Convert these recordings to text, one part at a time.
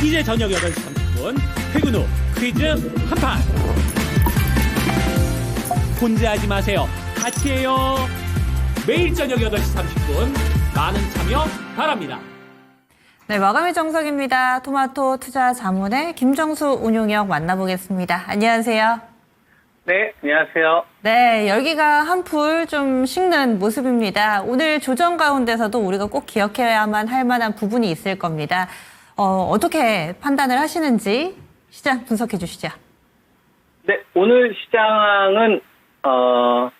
이제 저녁 8시 30분 퇴근 후 퀴즈 한판. 혼자 하지 마세요. 같이 해요. 매일 저녁 8시 30분 많은 참여 바랍니다. 네, 마감의 정석입니다. 토마토 투자 자문의 김정수 운용역 만나보겠습니다. 안녕하세요. 네, 안녕하세요. 네, 열기가 한풀 좀 식는 모습입니다. 오늘 조정 가운데서도 우리가 꼭 기억해야만 할 만한 부분이 있을 겁니다. 어떻게 판단을 하시는지 시장 분석해 주시죠. 네, 오늘 시장은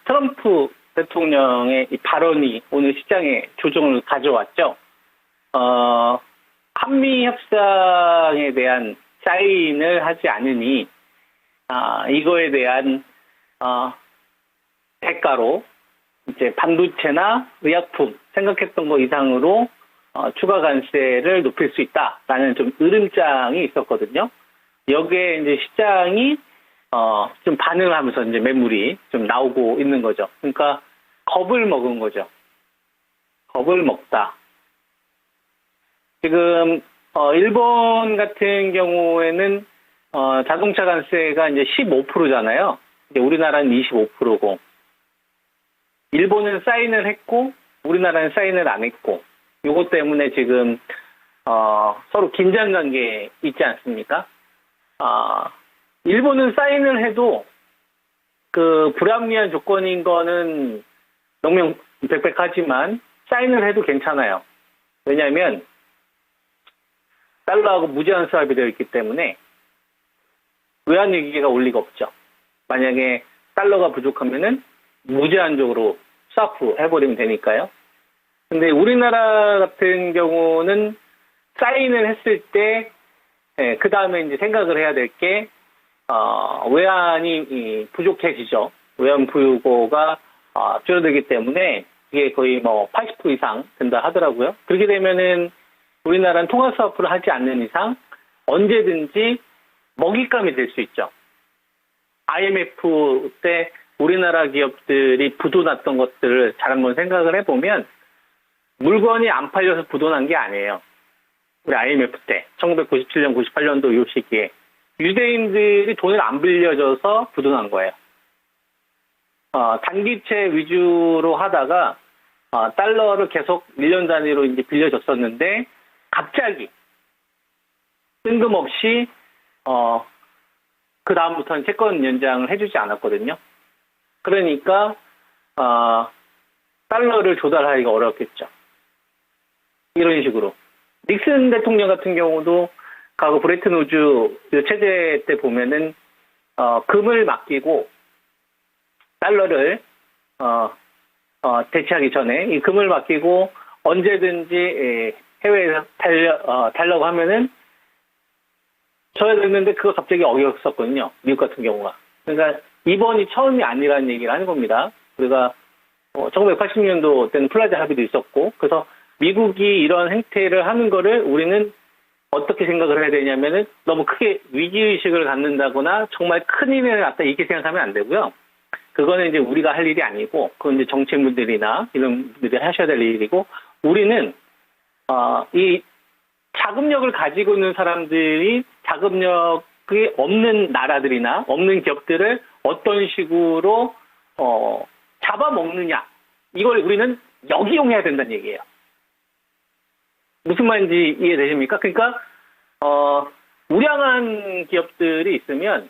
트럼프 대통령의 이 발언이 오늘 시장에 조정을 가져왔죠. 한미 협상에 대한 사인을 하지 않으니 이거에 대한 대가로 이제 반도체나 의약품 생각했던 거 이상으로 추가 관세를 높일 수 있다라는 좀 으름장이 있었거든요. 여기에 이제 시장이 좀 반응을 하면서 이제 매물이 좀 나오고 있는 거죠. 그러니까 겁을 먹은 거죠. 겁을 먹다. 지금 일본 같은 경우에는 자동차 관세가 이제 15%잖아요. 우리나라는 25%고, 일본은 사인을 했고 우리나라는 사인을 안 했고, 요것 때문에 지금 서로 긴장 관계에 있지 않습니까? 일본은 사인을 해도 그 불합리한 조건인 거는 명명백백하지만 사인을 해도 괜찮아요. 왜냐하면 달러하고 무제한 수합이 되어 있기 때문에 외환위기가 올 리가 없죠. 만약에 달러가 부족하면은 무제한적으로 스와프 해버리면 되니까요. 근데 우리나라 같은 경우는 사인을 했을 때, 그 다음에 이제 생각을 해야 될 게, 외환이 부족해지죠. 외환 부유고가 줄어들기 때문에 이게 거의 뭐 80% 이상 된다 하더라고요. 그렇게 되면은 우리나라는 통화 스와프를 하지 않는 이상 언제든지 먹잇감이 될 수 있죠. IMF 때 우리나라 기업들이 부도났던 것들을 잘 한번 생각을 해보면 물건이 안 팔려서 부도난 게 아니에요. 우리 IMF 때 1997년, 98년도 이 시기에 유대인들이 돈을 안 빌려줘서 부도난 거예요. 단기채 위주로 하다가 달러를 계속 1년 단위로 이제 빌려줬었는데 갑자기 뜬금없이 그 다음부터는 채권 연장을 해주지 않았거든요. 그러니까 달러를 조달하기가 어렵겠죠. 이런 식으로 닉슨 대통령 같은 경우도 과거 브레튼 우즈 체제 때 보면은 금을 맡기고 달러를 대체하기 전에 이 금을 맡기고 언제든지 해외에서 달라고 하면은 줘야 됐는데 그거 갑자기 어겼었거든요. 미국 같은 경우가. 그러니까 이번이 처음이 아니라는 얘기를 하는 겁니다. 우리가 1980년도 때는 플라자 합의도 있었고, 그래서 미국이 이런 행태를 하는 거를 우리는 어떻게 생각을 해야 되냐면은 너무 크게 위기의식을 갖는다거나 정말 큰일이 났다 이렇게 생각하면 안 되고요. 그거는 이제 우리가 할 일이 아니고, 그건 이제 정치인분들이나 이런 분들이 하셔야 될 일이고, 우리는 이 자금력을 가지고 있는 사람들이 자금력이 없는 나라들이나 없는 기업들을 어떤 식으로 잡아먹느냐, 이걸 우리는 역이용해야 된다는 얘기예요. 무슨 말인지 이해되십니까? 그러니까 우량한 기업들이 있으면,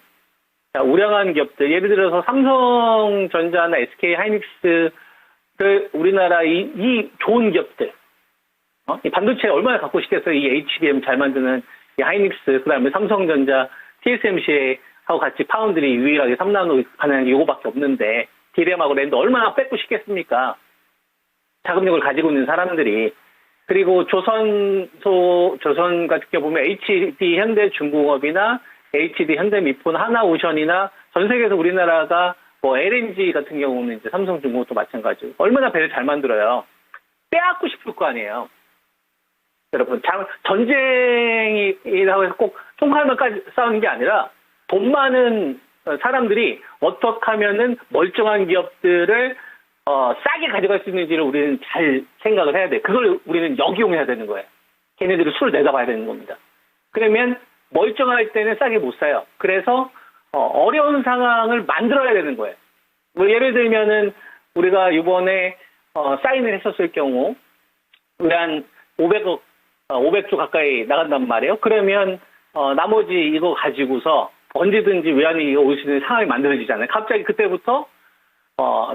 자, 우량한 기업들, 예를 들어서 삼성전자나 SK 하이닉스를 우리나라 이 좋은 기업들, 이 반도체 얼마나 갖고 싶겠어요. 이 HBM 잘 만드는 이 하이닉스, 그 다음에 삼성전자, TSMC하고 같이 파운드리 유일하게 3나노 가능한 게 이거밖에 없는데, DRAM하고 랜드 얼마나 뺏고 싶겠습니까? 자금력을 가지고 있는 사람들이. 그리고 조선 같은 경우 보면 HD 현대중공업이나 HD 현대미폰, 하나오션이나 전 세계에서 우리나라가 뭐 LNG 같은 경우는 이제 삼성중공업도 마찬가지고 얼마나 배를 잘 만들어요. 빼앗고 싶을 거 아니에요. 여러분, 전쟁이라고 해서 꼭 총칼만까지 싸우는 게 아니라 돈 많은 사람들이 어떻게 하면은 멀쩡한 기업들을 싸게 가져갈 수 있는지를 우리는 잘 생각을 해야 돼. 그걸 우리는 역이용해야 되는 거예요. 걔네들이 술을 내다봐야 되는 겁니다. 그러면 멀쩡할 때는 싸게 못 사요. 그래서 어려운 상황을 만들어야 되는 거예요. 뭐 예를 들면은 우리가 이번에 사인을 했었을 경우 우리 한 500조 가까이 나간단 말이에요. 그러면 나머지 이거 가지고서 언제든지 외환위기가 올 수 있는 상황이 만들어지잖아요. 갑자기 그때부터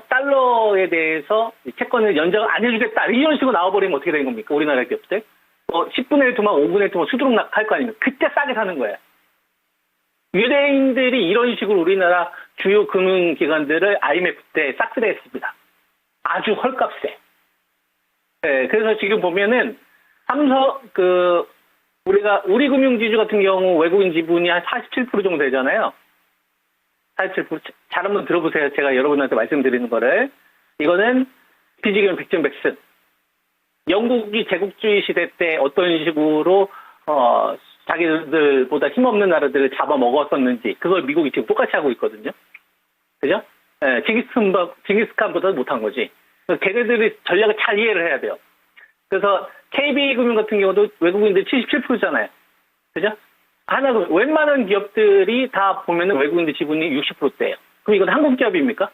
달러에 대해서 채권을 연장을 안 해주겠다 이런 식으로 나와버리면 어떻게 되는 겁니까? 우리나라 기업들 10분의 1 토막 5분의 1 토막 수두룩 할 거 아닙니까? 그때 싸게 사는 거예요. 유대인들이 이런 식으로 우리나라 주요 금융기관들을 IMF 때 싹쓸이했습니다. 아주 헐값에. 네, 그래서 지금 보면은 우리 금융지주 같은 경우 외국인 지분이 한 47% 정도 되잖아요. 47%. 잘 한번 들어보세요. 제가 여러분한테 말씀드리는 거를. 이거는 비지기는 백전백승. 영국이 제국주의 시대 때 어떤 식으로 자기들보다 힘없는 나라들을 잡아먹었었는지 그걸 미국이 지금 똑같이 하고 있거든요. 그죠? 예, 징기스칸보다도 못한 거지. 걔네들이 전략을 잘 이해를 해야 돼요. 그래서 KB금융 같은 경우도 외국인들 77%잖아요. 그죠? 웬만한 기업들이 다 보면은 외국인들 지분이 60%대예요. 그럼 이건 한국 기업입니까?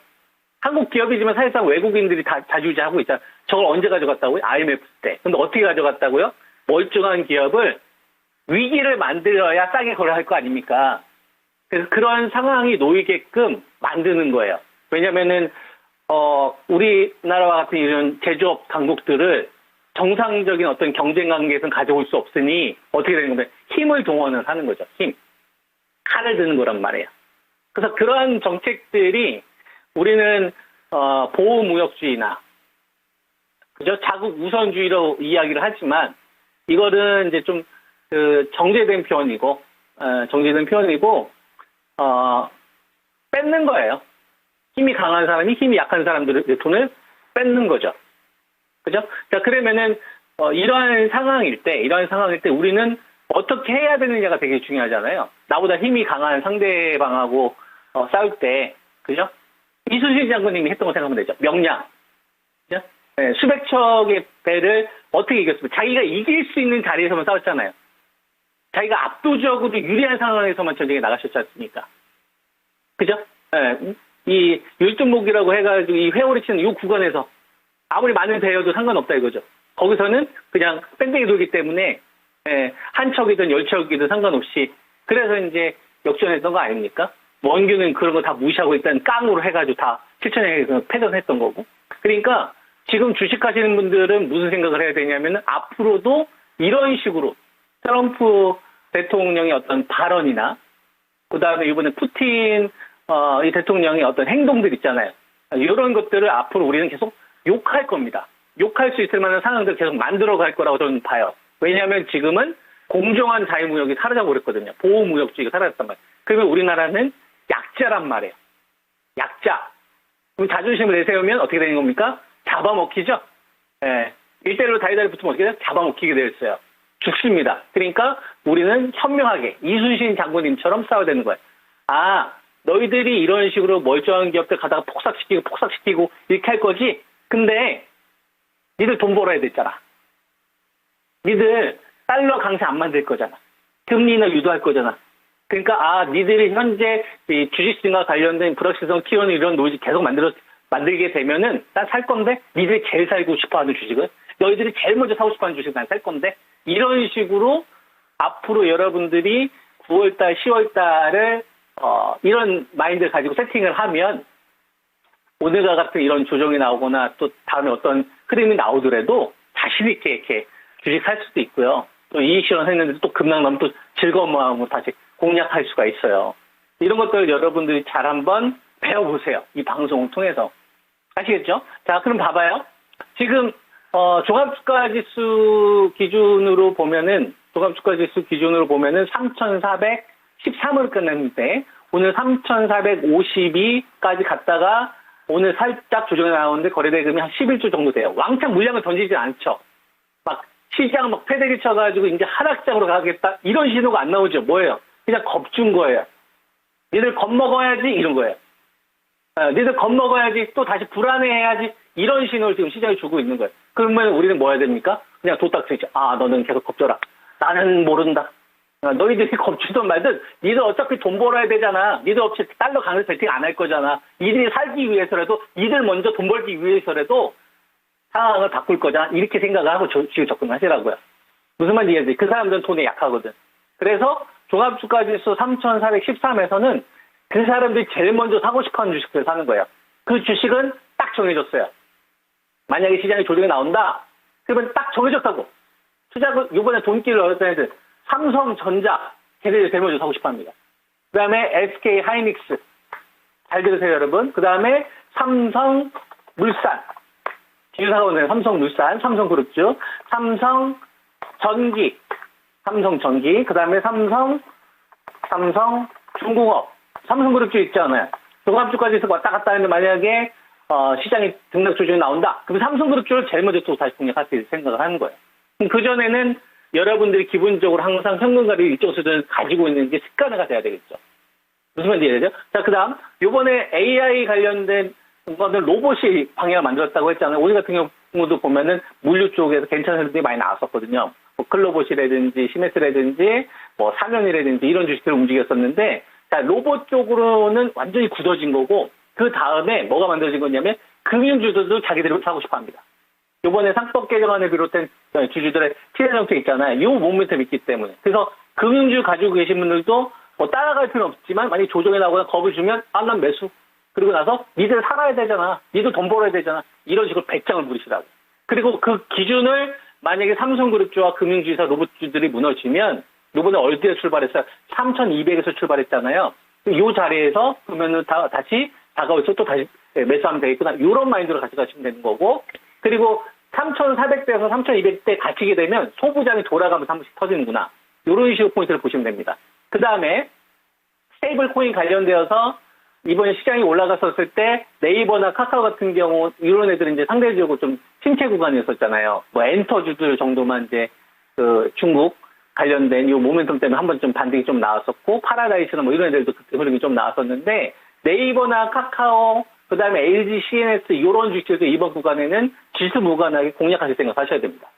한국 기업이지만 사실상 외국인들이 다 자주유지하고 있잖아요. 저걸 언제 가져갔다고요? IMF 때. 근데 어떻게 가져갔다고요? 멀쩡한 기업을 위기를 만들어야 싸게 거래할 거 아닙니까? 그래서 그런 상황이 놓이게끔 만드는 거예요. 왜냐면은, 우리나라와 같은 이런 제조업 강국들을 정상적인 어떤 경쟁 관계에서는 가져올 수 없으니 어떻게 되는 건데 힘을 동원을 하는 거죠. 힘. 칼을 드는 거란 말이에요. 그래서 그러한 정책들이 우리는 보호무역주의나 그죠? 자국 우선주의로 이야기를 하지만 이거는 이제 좀 정제된 표현이고 뺏는 거예요. 힘이 강한 사람이 힘이 약한 사람들의 돈을 뺏는 거죠. 그죠? 자, 그러면은 이러한 상황일 때 우리는 어떻게 해야 되느냐가 되게 중요하잖아요. 나보다 힘이 강한 상대방하고 싸울 때, 그죠? 이순신 장군님이 했던 거 생각하면 되죠. 명량. 그죠? 네, 수백 척의 배를 어떻게 이겼습니까? 자기가 이길 수 있는 자리에서만 싸웠잖아요. 자기가 압도적으로 유리한 상황에서만 전쟁에 나가셨지 않습니까? 그죠? 네, 이 율동목이라고 해가지고 이 회오리 치는 이 구간에서 아무리 많은 배여도 상관없다 이거죠. 거기서는 그냥 뺑뺑이 돌기 때문에 한 척이든 10척이든 상관없이 그래서 이제 역전했던 거 아닙니까? 원규는 그런 거 다 무시하고 일단 깡으로 해가지고 다 7천에 패전했던 거고. 그러니까 지금 주식하시는 분들은 무슨 생각을 해야 되냐면은 앞으로도 이런 식으로 트럼프 대통령의 어떤 발언이나 그다음에 이번에 푸틴 이 대통령의 어떤 행동들 있잖아요. 이런 것들을 앞으로 우리는 계속 욕할 겁니다. 욕할 수 있을 만한 상황들을 계속 만들어 갈 거라고 저는 봐요. 왜냐하면 지금은 공정한 자유무역이 사라져버렸거든요. 보호무역주의가 사라졌단 말이에요. 그러면 우리나라는 약자란 말이에요. 약자. 그럼 자존심을 내세우면 어떻게 되는 겁니까? 잡아먹히죠? 예. 일대일로 다리다리 붙으면 어떻게 돼요? 잡아먹히게 되었어요. 죽습니다. 그러니까 우리는 현명하게 이순신 장군님처럼 싸워야 되는 거예요. 아, 너희들이 이런 식으로 멀쩡한 기업들 가다가 폭삭시키고 이렇게 할 거지? 근데 니들 돈 벌어야 됐잖아. 니들 달러 강세 안 만들 거잖아. 금리나 유도할 거잖아. 그러니까 니들이 현재 이 주식시장과 관련된 불확실성 키우는 이런 노이즈 계속 만들게 되면은 난 살 건데 니들이 제일 살고 싶어하는 주식은 너희들이 제일 먼저 사고 싶어하는 주식 난 살 건데 이런 식으로 앞으로 여러분들이 9월달, 10월달을 이런 마인드를 가지고 세팅을 하면 오늘과 같은 이런 조정이 나오거나 또 다음에 어떤 흐름이 나오더라도 자신 있게 이렇게 주식 살 수도 있고요. 또 이익 실현했는데 또 급락 나면 또 즐거운 마음으로 다시 공략할 수가 있어요. 이런 것들 여러분들이 잘 한번 배워보세요. 이 방송을 통해서. 아시겠죠? 자, 그럼 봐봐요. 지금 종합주가지수 기준으로 보면은 3,413을 끝냈는데 오늘 3,452까지 갔다가 오늘 살짝 조정이 나오는데 거래대금이 한 11조 정도 돼요. 왕창 물량을 던지지 않죠. 막 시장 막 패대기 쳐가지고 이제 하락장으로 가겠다 이런 신호가 안 나오죠. 뭐예요? 그냥 겁준 거예요. 니들 겁먹어야지 이런 거예요. 니들 겁먹어야지 또 다시 불안해해야지 이런 신호를 지금 시장에 주고 있는 거예요. 그러면 우리는 뭐 해야 됩니까? 그냥 도딱지죠. 너는 계속 겁줘라. 나는 모른다. 너희들이 겁주든 말든 니들 어차피 돈 벌어야 되잖아. 니들 없이 달러 강세 베팅 안 할 거잖아. 이들이 살기 위해서라도 이들 먼저 돈 벌기 위해서라도 상황을 바꿀 거잖아. 이렇게 생각을 하고 지금 접근하시라고요. 무슨 말인지 이해되지? 그 사람들은 돈에 약하거든. 그래서 종합주가지수 3,413에서는 그 사람들이 제일 먼저 사고 싶어하는 주식들 사는 거예요. 그 주식은 딱 정해졌어요. 만약에 시장에 조정이 나온다, 그러면 딱 정해졌다고. 투자금 이번에 돈길을 얻었던 애들, 삼성전자, 걔네들 제일 먼저 사고 싶어합니다. 그 다음에 SK 하이닉스, 잘 들으세요 여러분. 그 다음에 삼성물산, 지주사가 오는 삼성물산, 삼성그룹주, 삼성전기, 그 다음에 삼성중공업, 삼성그룹주 있잖아요. 종합주까지 왔다 갔다 하는데 만약에 시장에 등락 조정이 나온다. 그럼 삼성그룹주를 제일 먼저 또 다시 공략할 수 있을 생각을 하는 거예요. 그전에는 여러분들이 기본적으로 항상 현금가를 일정 수준을 가지고 있는 게 습관화가 돼야 되겠죠. 무슨 말인지 이해되죠? 자, 그 다음, 요번에 AI 관련된 거는 로봇이 방향을 만들었다고 했잖아요. 오늘 같은 경우도 보면은 물류 쪽에서 괜찮은 흐름이 많이 나왔었거든요. 뭐 클로봇이라든지 시메스라든지 뭐 사면이라든지 이런 주식들을 움직였었는데, 자, 로봇 쪽으로는 완전히 굳어진 거고, 그 다음에 뭐가 만들어진 거냐면 금융주들도 자기들이 사고 싶어 합니다. 요번에 상법 개정안을 비롯한 주주들의 피해 정책 있잖아요. 요 모멘텀이 있기 때문에. 그래서 금융주 가지고 계신 분들도 뭐 따라갈 필요는 없지만 만약에 조정이 나오거나 겁을 주면 난 매수. 그리고 나서 니들 살아야 되잖아. 니들 돈 벌어야 되잖아. 이런 식으로 배짱을 부리시라고. 그리고 그 기준을 만약에 삼성그룹주와 금융주에서 로봇주들이 무너지면 요번에 어디에 출발했어요? 3,200에서 출발했잖아요. 요 자리에서 그러면은 다시 다가올수록 또 다시 매수하면 되겠구나. 이런 마인드로 가져가시면 되는 거고. 그리고 3,400대에서 3,200대 갇히게 되면 소부장이 돌아가면서 한 번씩 터지는구나. 이런 식으로 포인트를 보시면 됩니다. 그 다음에 스테이블 코인 관련되어서 이번에 시장이 올라갔었을 때 네이버나 카카오 같은 경우 이런 애들은 이제 상대적으로 좀 침체 구간이었었잖아요. 뭐 엔터주들 정도만 이제 그 중국 관련된 이 모멘텀 때문에 한번 좀 반등이 좀 나왔었고 파라다이스나 뭐 이런 애들도 그때 흐름이 좀 나왔었는데 네이버나 카카오 그 다음에 LG, CNS 이런 주식들도 이번 구간에는 지수 무관하게 공략하실 생각하셔야 됩니다.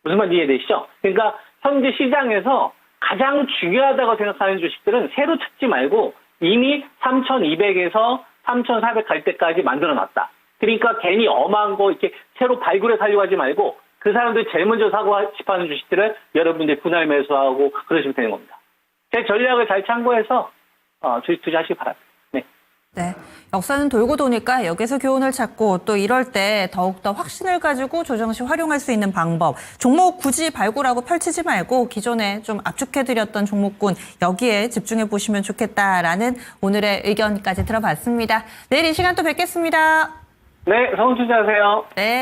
무슨 말인지 이해되시죠? 그러니까 현재 시장에서 가장 중요하다고 생각하는 주식들은 새로 찾지 말고 이미 3,200에서 3,400 갈 때까지 만들어놨다. 그러니까 괜히 엄한 거 이렇게 새로 발굴해 살려고 하지 말고 그 사람들이 제일 먼저 사고 싶어하는 주식들을 여러분들이 분할 매수하고 그러시면 되는 겁니다. 제 전략을 잘 참고해서 주식 투자하시기 바랍니다. 네. 역사는 돌고 도니까 여기서 교훈을 찾고 또 이럴 때 더욱더 확신을 가지고 조정 시 활용할 수 있는 방법. 종목 굳이 발굴하고 펼치지 말고 기존에 좀 압축해드렸던 종목군 여기에 집중해 보시면 좋겠다라는 오늘의 의견까지 들어봤습니다. 내일 이 시간 또 뵙겠습니다. 네, 성투자하세요. 네.